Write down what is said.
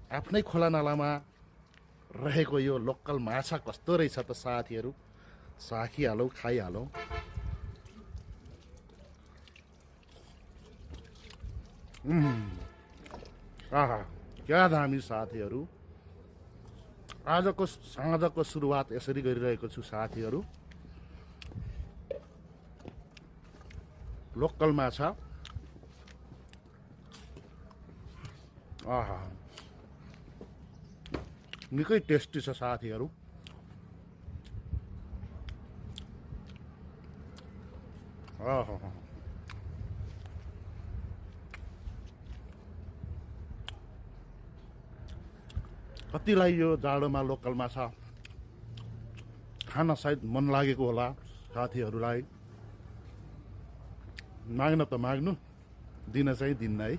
आफ्नै खोला नालामा रहेको यो लोकल माछा कस्तो रहेछ त साथीहरू, चाखिहालौँ, खाइहालौँ। आहा, क्या दामी साथीहरू। आजको साँझको सुरुवात यसरी गरिरहेको छु साथीहरू। लोकल माछा, आहा, निकै टेस्टी छ साथीहरू। आहा, कतिलाई यो जाडोमा लोकल माछा खान सायद मन लागेको होला साथीहरूलाई। माग्न त माग्नु, दिन चाहिँ दिन्न है।